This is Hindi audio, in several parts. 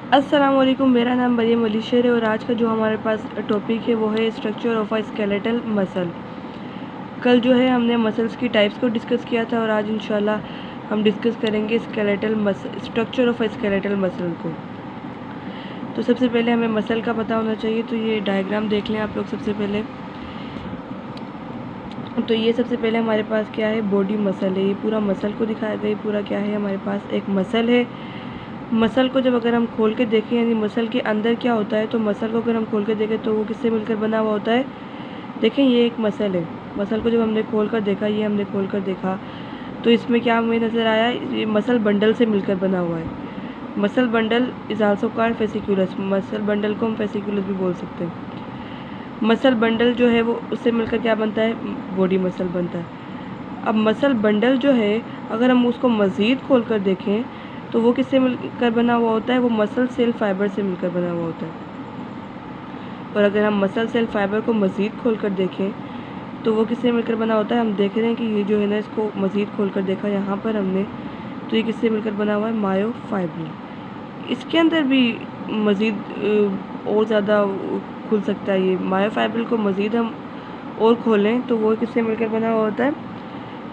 अस्सलाम वालेकुम, मेरा नाम मरियम अली शेर है और आज का जो हमारे पास टॉपिक है वो है structure of a skeletal muscle. कल जो है हमने मसल्स की टाइप्स को डिस्कस किया था और आज इंशाल्लाह हम डिस्कस करेंगे structure of a skeletal muscle को। तो सबसे पहले हमें मसल का पता होना चाहिए। तो ये डायग्राम देख लें आप लोग सबसे पहले। तो ये सबसे पहले हमारे पास क्या है, बॉडी मसल है। ये पूरा मसल को दिखाया गया, पूरा क्या है, हमारे पास एक मसल है। मसल को जब अगर हम खोल के देखें, यानी मसल के अंदर क्या होता है, तो मसल को अगर हम खोल के देखें तो वो किससे मिलकर बना हुआ होता है। देखें, ये एक मसल है। मसल को जब हमने खोल कर देखा, ये हमने खोल कर देखा, तो इसमें क्या हमें नज़र आया, ये मसल बंडल से मिलकर बना हुआ है। Muscle bundle is also called fasciculus. Muscle bundle को हम फेसिकुलस भी बोल सकते हैं। मसल बंडल जो है वो उससे मिलकर क्या बनता है, बॉडी मसल बनता है। अब मसल बंडल जो है, अगर हम उसको मज़ीद खोल कर देखें तो वो किससे मिलकर बना हुआ होता है, वो मसल सेल फाइबर से मिलकर बना हुआ होता है। और अगर हम मसल सेल फाइबर को मज़ीद खोल कर देखें तो वो किससे मिलकर बना होता है। हम देख रहे हैं कि ये जो है ना, इसको मज़ीद खोल कर देखा यहाँ पर हमने, तो ये किससे मिलकर बना हुआ है, मायोफाइब्रिल। इसके अंदर भी मज़ीद और ज़्यादा खुल सकता है। ये मायोफाइब्रिल को मज़ीद हम और खोलें तो वो किससे मिलकर बना हुआ होता है।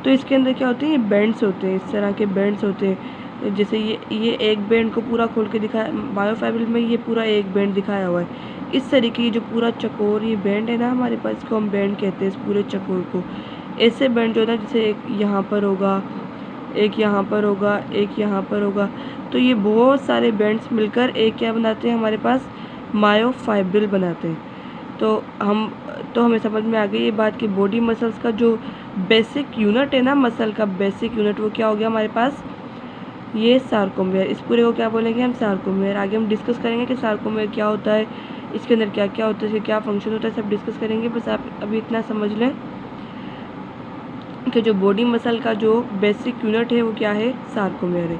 तो इसके अंदर क्या होते हैं, ये बैंड्स होते हैं, इस तरह के बैंड्स होते हैं। जैसे ये एक बैंड को पूरा खोल के दिखाया, मायोफाइब्रिल में ये पूरा एक बैंड दिखाया हुआ है। इस तरीके जो पूरा चकोर ये बैंड है ना हमारे पास, इसको हम बैंड कहते हैं, इस पूरे चकोर को। ऐसे बैंड जो है ना, जैसे एक यहाँ पर होगा, एक यहाँ पर होगा, एक यहाँ पर होगा, तो ये बहुत सारे बैंड्स मिलकर एक क्या बनाते हैं, हमारे पास मायोफाइब्रिल बनाते हैं। तो हमें समझ में आ गई ये बात कि बॉडी मसल्स का जो बेसिक यूनिट है ना, मसल का बेसिक यूनिट, वो क्या हो गया हमारे पास, ये सार्कोमेयर। इस पूरे को क्या बोलेंगे हम, सार्कोमेयर। आगे हम डिस्कस करेंगे कि सार्कोमेयर क्या होता है, इसके अंदर क्या क्या होता है, इसके क्या फंक्शन होता है, सब डिस्कस करेंगे। बस आप अभी इतना समझ लें कि जो बॉडी मसल का जो बेसिक यूनिट है वो क्या है, सार्कोमेयर है।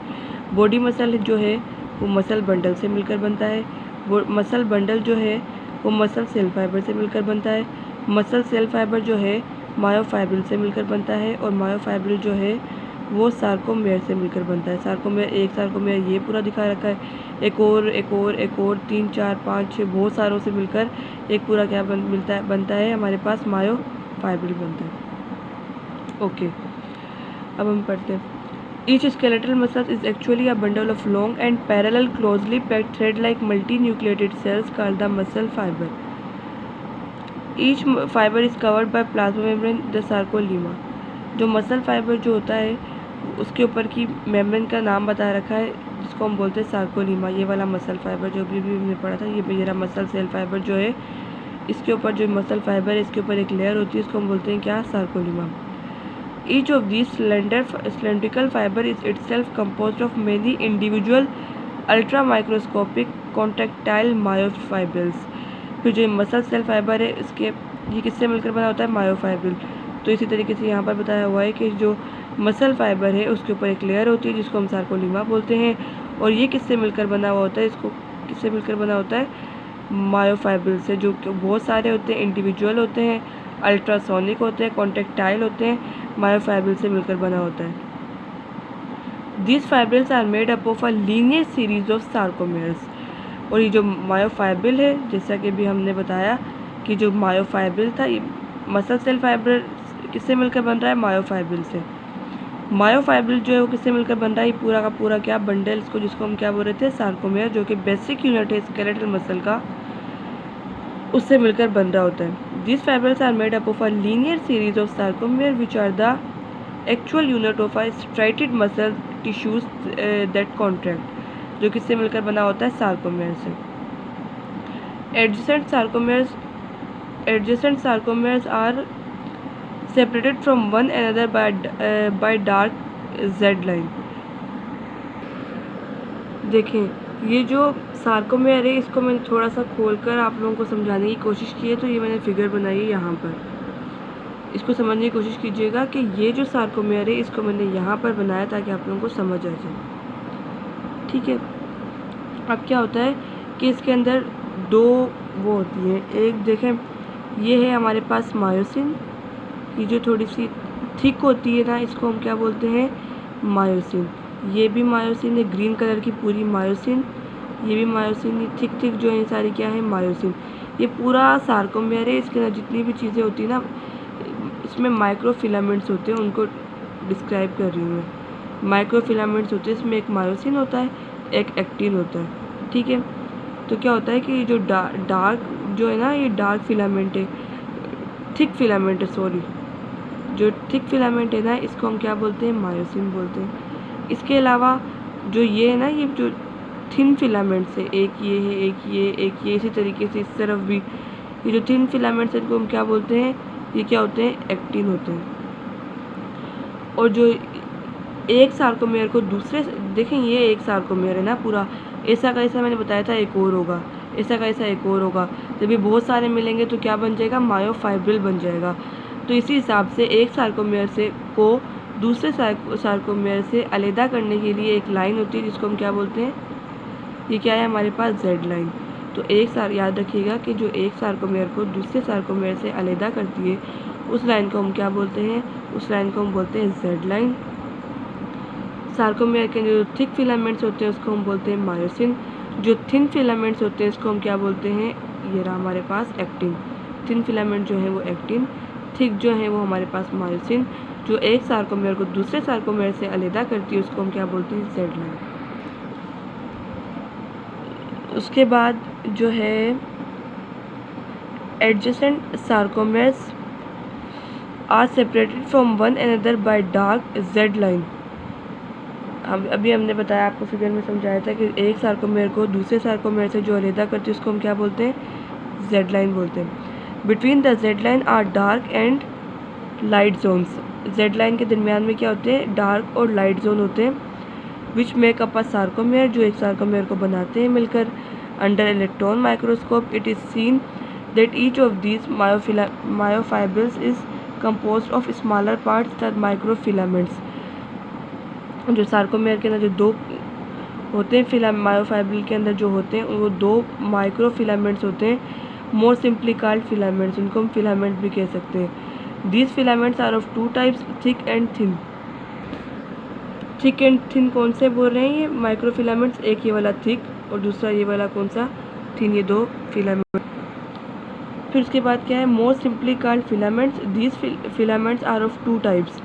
बॉडी मसल जो है वो मसल बंडल से मिलकर बनता है। वो मसल बंडल जो है वो मसल सेल फाइबर से मिलकर बनता है। मसल सेल फाइबर जो है मायोफाइब्रिल से मिलकर बनता है और मायोफाइब्रिल जो है वो सार्कोमेयर से मिलकर बनता है। सार्कोमेयर, एक सार्कोमेयर ये पूरा दिखा रखा है, एक और 3 4 5 6 बहुत सारों से मिलकर एक पूरा क्या बनता है हमारे पास, मायोफाइब्रिल बनता है। ओके, अब हम पढ़ते हैं। Each skeletal muscle is actually a bundle of long and parallel closely packed thread-like multinucleated cells called the muscle fiber. Each fiber is covered by plasma membrane, the sarcolemma. जो मसल फाइबर जो होता है उसके ऊपर की मेम्ब्रेन का नाम बता रखा है, जिसको हम बोलते हैं सार्कोलीमा। ये वाला मसल फाइबर जो भी हमने पढ़ा था, ये मेरा मसल सेल फाइबर जो है, इसके ऊपर जो मसल फाइबर है इसके ऊपर एक लेयर होती है, इसको हम बोलते हैं क्या, सार्कोलीमा। Each of these cylindrical fiber is itself composed of many individual ultramicroscopic contractile myofibrils. फिर जो मसल सेल फाइबर है इसके, ये किससे मिलकर बना होता है, मायोफाइब्रिल। तो इसी तरीके से यहाँ पर बताया हुआ है कि जो मसल फाइबर है उसके ऊपर एक लेयर होती है जिसको हम सार्कोलीमा बोलते हैं, और ये किससे मिलकर बना हुआ होता है, इसको किससे मिलकर बना होता है, मायोफाइब्रिल से, जो बहुत सारे होते हैं, इंडिविजुअल होते हैं, अल्ट्रासोनिक होते हैं, कॉन्टेक्टाइल होते हैं, मायोफाइब्रिल से मिलकर बना होता है। These fibrils are made up of a linear series of sarcomeres. और ये जो मायोफाइब्रिल है, जैसा कि भी हमने बताया कि जो मायोफाइब्रिल था, ये मसल सेल फाइबर किससे मिलकर बन रहा है, मायोफाइब्रिल से। मायोफाइब्रिल जो है वो किससे मिलकर बन रहा है, ये पूरा का पूरा क्या बंडल, इसको जिसको हम क्या बोल रहे थे, सार्कोमेयर, जो कि बेसिक यूनिट है स्केलेटल मसल का, उससे मिलकर बन रहा होता है। These fibrils are made up of a linear series of sarcomere which are the actual unit of a striated muscle tissues that contract, जो किससे मिलकर बना होता है, सार्कोमेयर से। Adjacent sarcomeres are separated from one another by dark Z line. देखें, ये जो सार्कोमेयर है इसको मैंने थोड़ा सा खोलकर आप लोगों को समझाने की कोशिश की है। तो ये मैंने फिगर बनाई है यहाँ पर, इसको समझने की कोशिश कीजिएगा कि ये जो सार्कोमेयर है इसको मैंने यहाँ पर बनाया ताकि आप लोगों को समझ आ जाए। ठीक है, अब क्या होता है कि इसके अंदर दो वो होती है, एक देखें, ये है हमारे पास मायोसिन, ये जो थोड़ी सी थिक होती है ना, इसको हम क्या बोलते हैं, मायोसिन। ये भी मायोसिन है, ग्रीन कलर की पूरी मायोसिन, ये भी मायोसिन, ये थिक थिक जो है सारी क्या है मायोसिन। ये पूरा सार्कोमेयर है, इसके अंदर जितनी भी चीज़ें होती है ना, इसमें माइक्रो फिलामेंट्स होते हैं, उनको डिस्क्राइब कर रही हूँ मैं। माइक्रो फिलामेंट्स होते हैं, इसमें एक मायोसिन होता है, एक एक्टिन होता है, ठीक है। तो क्या होता है कि ये जो डार्क जो है ना, ये डार्क फिलामेंट है, थिक फिलामेंट है, सॉरी, जो थिक फिलामेंट है ना, इसको हम क्या बोलते हैं, मायोसिन बोलते हैं। इसके अलावा जो ये है ना, ये जो थिन फिलामेंट्स है, एक ये है, एक ये, एक ये, इसी तरीके से इस तरफ भी ये जो थिन फिलामेंट्स है, इनको हम क्या बोलते हैं, ये क्या होते हैं, एक्टिन होते हैं। और जो एक सार्कोमेयर को दूसरे, देखें ये एक सार्कोमेयर है ना पूरा, ऐसा का ऐसा मैंने बताया था एक और होगा, ऐसा का ऐसा एक और होगा, जब ये बहुत सारे मिलेंगे तो क्या बन जाएगा, मायोफाइब्रिल बन जाएगा। तो इसी हिसाब से एक सार्कोमेयर से को दूसरे सार्कोमेयर से अलग करने के लिए एक लाइन होती है, जिसको हम क्या बोलते हैं, ये क्या है हमारे पास, जेड लाइन। तो एक सार याद रखिएगा कि जो एक सार्कोमेयर को दूसरे सार्कोमेयर से अलग करती है, उस लाइन को हम क्या बोलते हैं, उस लाइन को हम बोलते हैं जेड लाइन। सार्कोमेयर के जो थिक फिलामेंट्स होते हैं उसको हम बोलते हैं मायोसिन। जो थिन फिलामेंट्स होते हैं इसको हम क्या बोलते हैं, ये रहा हमारे पास एक्टिन। थिन फिलामेंट जो है वो एक्टिन, थिक जो है वो हमारे पास मायोसिन। जो एक सार्कोमेयर को दूसरे सार्कोमेयर से अलग करती है उसको हम क्या बोलते हैं, जेड लाइन। उसके बाद जो है adjacent sarcomeres are separated from one another by dark Z line. अभी हमने बताया, आपको फिगर में समझाया था कि एक सार्कोमेयर को दूसरे सार्कोमेयर से जो अलग करती है उसको हम क्या बोलते हैं, जेड लाइन बोलते हैं। Between the Z line are dark and light zones. Z line के दरमियान में क्या होते हैं, डार्क और लाइट जोन होते हैं, which make up a sarcomere, जो एक सार्कोमेयर को बनाते हैं मिलकर। Under electron microscope it is seen that each of these myofibrils is composed of smaller parts that microfilaments. जो सार्कोमेयर के अंदर जो दो होते हैं मायोफाइब्रिल के अंदर जो होते हैं वो दो माइक्रो फिलामेंट्स होते हैं, मोर सिंपली कॉल्ड फिलामेंट्स, उनको हम फिलामेंट भी कह सकते हैं। These filaments are of two types, thick and thin. Thick and thin कौन से बोल रहे हैं, ये माइक्रो फिलामेंट्स, एक ये वाला थिक और दूसरा ये वाला कौन सा, थिन, ये दो फिलामेंट। फिर उसके बाद क्या है, more simply called filaments. These filaments are of two types.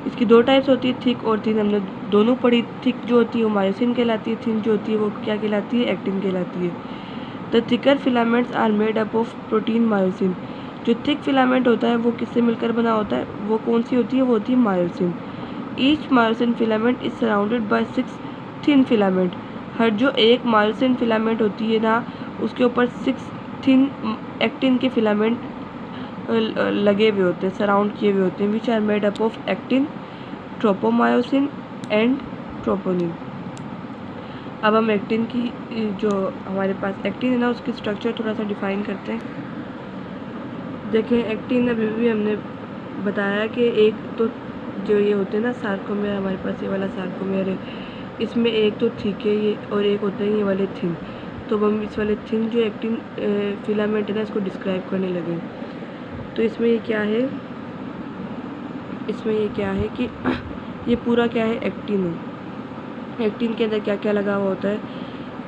इसकी दो टाइप्स होती है, थिक और थिन, हमने दोनों पढ़ी। थिक जो होती है वो मायोसिन कहलाती है, थिन जो होती है वो क्या कहलाती है, एक्टिन कहलाती है। The thicker filaments are made up of protein myosin. जो थिक फिलामेंट होता है वो किससे मिलकर बना होता है, वो कौन सी होती है, वो होती है myosin. Each myosin filament is surrounded by 6 thin filament. हर जो एक मायोसिन फिलामेंट होती है ना, उसके ऊपर 6 थिन एक्टिन के फिलामेंट लगे हुए होते हैं, सराउंड किए हुए होते हैं, which are made up of actin, tropomyosin and troponin. अब हम एक्टिन की, जो हमारे पास एक्टिन है ना, उसकी स्ट्रक्चर थोड़ा सा डिफाइन करते हैं। देखें एक्टिन अभी भी हमने बताया कि एक तो जो ये होते हैं ना सार्कोमेयर, हमारे पास ये वाला सार्कोमेयर है, इसमें एक तो थिक है ये और एक होते हैं ये वाले थिन। तो हम इस वाले थिन जो एक्टिन फिलामेंट है ना, इसको डिस्क्राइब करने लगे। तो इसमें ये क्या है, इसमें ये क्या है कि ये पूरा क्या है, एक्टिन है। एक्टिन के अंदर क्या क्या लगा हुआ होता है,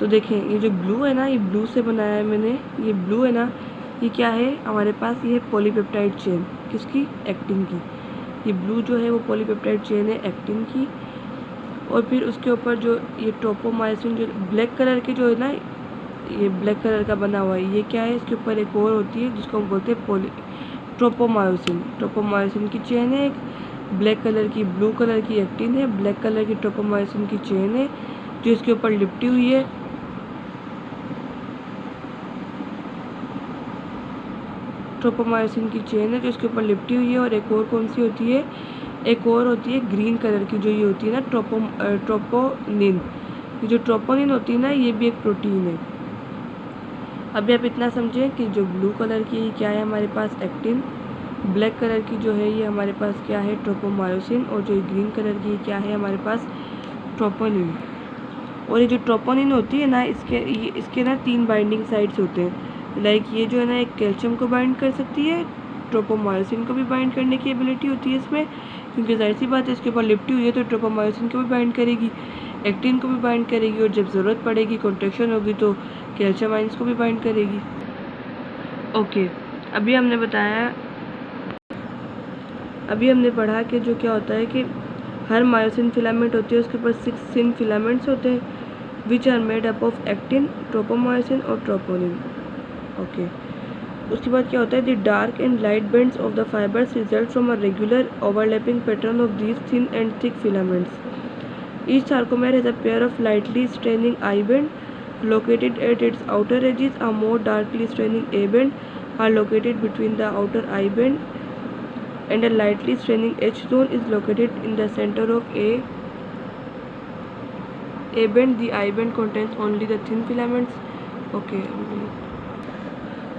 तो देखें ये जो ब्लू है ना, ये ब्लू से बनाया है मैंने, ये ब्लू है ना, ये क्या है हमारे पास, ये पॉलीपेप्टाइड चेन, किसकी, एक्टिन की। ये ब्लू जो है वो पॉलीपेप्टाइड चेन है एक्टिन की। और फिर उसके ऊपर जो ये ट्रोपोमायोसिन, जो ब्लैक कलर की जो है ना, ये ब्लैक कलर का बना हुआ है, ये क्या है, इसके ऊपर एक और होती है जिसको हम बोलते हैं ट्रोपोमायोसिन। ट्रोपोमायोसिन की चेन है एक, ब्लैक कलर की, ब्लू कलर की एक्टिन है, ब्लैक कलर की ट्रोपोमायोसिन की चेन है जो इसके ऊपर लिपटी हुई है। ट्रोपोमायोसिन की चेन है जो इसके ऊपर लिपटी हुई है। और एक और कौन सी होती है, एक और होती है ग्रीन कलर की, जो ये होती है ना ट्रोपोनिन। ये जो ट्रोपोनिन होती है ना, ये भी एक प्रोटीन है। अभी आप इतना समझें कि जो ब्लू कलर की क्या है हमारे पास, एक्टिन, ब्लैक कलर की जो है ये हमारे पास क्या है, ट्रोपोमायोसिन, और जो ग्रीन कलर की क्या है हमारे पास, ट्रोपोनिन। और ये जो ट्रोपोनिन होती है ना, इसके ना 3 बाइंडिंग साइट्स होते हैं। लाइक ये जो है ना, एक कैल्शियम को बाइंड कर सकती है, ट्रोपोमायोसिन को भी बाइंड करने की एबिलिटी होती है इसमें, क्योंकि जाहिर सी बात है इसके ऊपर लिपटी हुई है तो ट्रोपोमायोसिन को भी बाइंड करेगी। एक्टिन को भी बाइंड करेगी और जब ज़रूरत पड़ेगी कॉन्ट्रैक्शन होगी तो कैल्शियम आयंस को भी बाइंड करेगी। ओके, अभी हमने पढ़ा कि जो क्या होता है कि हर मायोसिन फिलामेंट होती है उसके ऊपर 6 थिन फिलामेंट्स होते हैं which are made up of actin, tropomyosin और ट्रोपोनिन। ओके, उसके बाद क्या होता है, the dark and light bands of the fibres result from a regular overlapping pattern of these thin and thick filaments. Each sarcomere has a pair of lightly straining I band located at its outer edges. A more darkly staining A band are located between the outer I band and a lightly staining H zone is located in the center of A band. The I band contains only the thin filaments.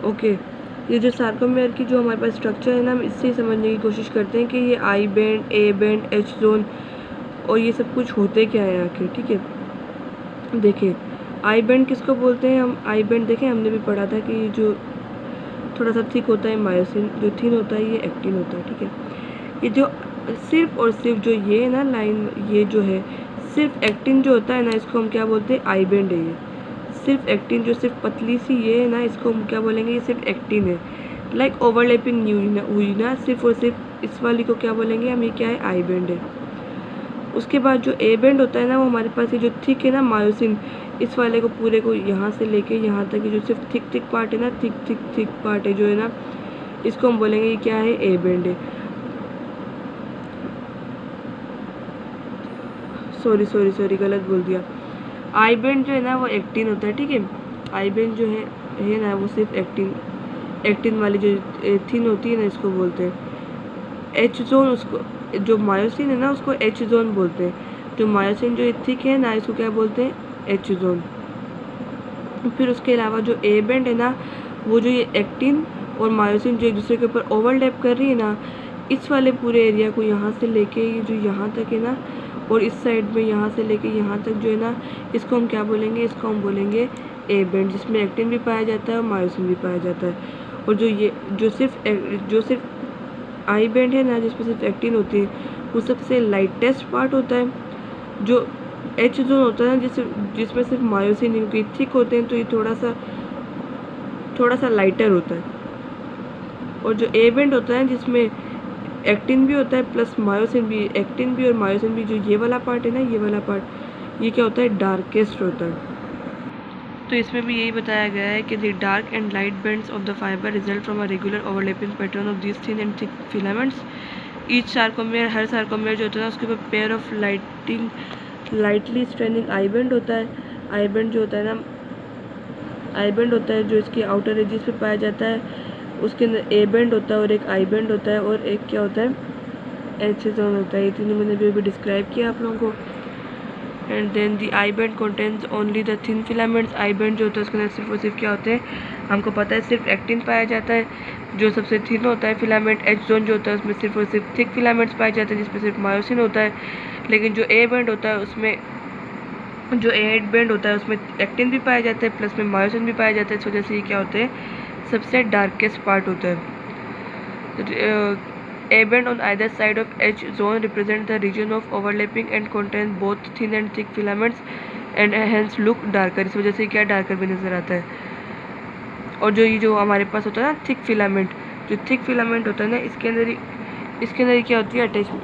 Okay, ये जो सार्कोमेयर की जो हमारे पास स्ट्रक्चर है ना, हम इससे समझने की कोशिश करते हैं कि ये I band, A band, H zone और ये सब कुछ होते क्या है आखिर। ठीक है, देखिए आई बैंड किसको बोलते हैं हम। आई बैंड देखें, हमने भी पढ़ा था कि जो थोड़ा सा थिक होता है मायोसिन, जो थिन होता है ये एक्टिन होता है। ठीक है, ये जो सिर्फ और सिर्फ जो ये ना लाइन, ये जो है सिर्फ एक्टिन जो होता है ना, इसको हम क्या बोलते हैं, आई बैंड है। ये सिर्फ एक्टिन जो सिर्फ पतली सी ये है ना, इसको हम क्या बोलेंगे, ये सिर्फ एक्टिन है। लाइक ओवरलैपिंग हुई ना सिर्फ और सिर्फ, इस वाली को क्या बोलेंगे हम, ये क्या है, आई बैंड है। उसके बाद जो ए बैंड होता है ना, वो हमारे पास ये जो थिक है ना मायोसिन, इस वाले को पूरे को यहाँ से लेके यहाँ तक ये जो सिर्फ थिक पार्ट है ना, थिक पार्ट है जो है ना, इसको हम बोलेंगे ये क्या है, ए बैंड है। सॉरी गलत बोल दिया। आई बैंड जो है ना वो एक्टिन होता है। ठीक है, आई बैंड जो है ना वो सिर्फ एक्टिन वाली जो थिन होती है ना, इसको बोलते हैं। एच जोन, उसको जो मायोसिन है ना उसको एच जोन बोलते हैं। जो मायोसिन जो थिक है ना, इसको क्या बोलते हैं, एच जोन। फिर उसके अलावा जो ए बैंड है ना, वो जो ये एक्टिन और मायोसिन जो एक दूसरे के ऊपर ओवरलैप कर रही है ना, इस वाले पूरे एरिया को यहाँ से लेके ये जो यहाँ तक है ना, और इस साइड में यहाँ से लेके यहाँ तक जो है ना, इसको हम क्या बोलेंगे, इसको हम बोलेंगे ए बैंड, जिसमें एक्टिन भी पाया जाता है और मायोसिन भी पाया जाता है। और जो ये जो सिर्फ आई बैंड है ना, जिसमें सिर्फ एक्टिन होती है, वो सबसे लाइटेस्ट पार्ट होता है। जो एच जोन होता है ना, जिसमें सिर्फ मायोसिन, क्योंकि थिक होते हैं तो ये थोड़ा सा लाइटर होता है। और जो ए बैंड होता है जिसमें एक्टिन भी होता है प्लस मायोसिन भी, एक्टिन भी और मायोसिन भी, जो ये वाला पार्ट है ना, ये वाला पार्ट, ये क्या होता है, डार्केस्ट होता है। तो इसमें भी यही बताया गया है कि the dark and light bands of the fibre result from a regular overlapping pattern of this thin and thick filaments. Each sarcomere, हर सार्कोमेयर जो होता है ना, उसके ऊपर pair of lightly straining I band होता है। आई बैंड जो होता है ना, आई बैंड होता है जो इसके आउटर एजेस पे पाया जाता है। उसके अंदर ए बैंड होता है और एक आई बैंड होता है और एक क्या होता है, एच जोन होता है। ये तीनों मैंने भी डिस्क्राइब किया आप लोगों को। And then the I band contains only the thin filaments. I band जो होता है उसके अंदर सिर्फ और सिर्फ क्या होते हैं, हमको पता है सिर्फ एक्टिन पाया जाता है, जो सबसे थिन होता है फिलामेंट। एच जोन जो होता है उसमें सिर्फ और सिर्फ थिक फिलामेंट्स पाए जाते हैं, जिसमें सिर्फ मायोसिन होता है। लेकिन जो ए बैंड होता है उसमें, जो ए बैंड होता है उसमें एक्टिन भी पाया जाता है प्लस में मायोसिन भी पाया जाता है। इस वजह से ये क्या होते हैं, सबसे डार्केस्ट पार्ट होता है। A band on either side of H zone represent the region of overlapping and contain both thin and thick filaments and hence look darker। इस वजह से क्या डार्कर भी नज़र आता है। और जो ये जो हमारे पास होता है ना थिक फिलामेंट, जो थिक फिलामेंट होता है ना, इसके अंदर ही क्या होती है, अटैचमेंट।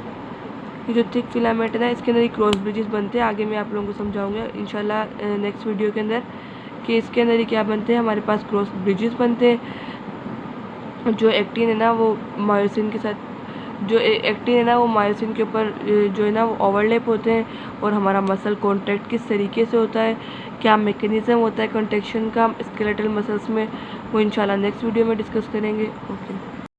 ये जो थिक फिलामेंट है ना, इसके अंदर ही क्रॉस ब्रिजेस बनते हैं। आगे मैं आप लोगों को समझाऊंगा इंशाल्लाह नेक्स्ट वीडियो के अंदर कि इसके अंदर ही क्या बनते हैं, हमारे पास क्रॉस ब्रिजेस बनते हैं। जो एक्टिन है ना वो मायोसिन के साथ, जो एक्टिन है ना वो मायोसिन के ऊपर जो है ना वो ओवरलैप होते हैं। और हमारा मसल कॉन्ट्रैक्ट किस तरीके से होता है, क्या मैकेनिज्म होता है कॉन्ट्रैक्शन का स्केलेटल मसल्स में, वो इंशाल्लाह नेक्स्ट वीडियो में डिस्कस करेंगे। ओके।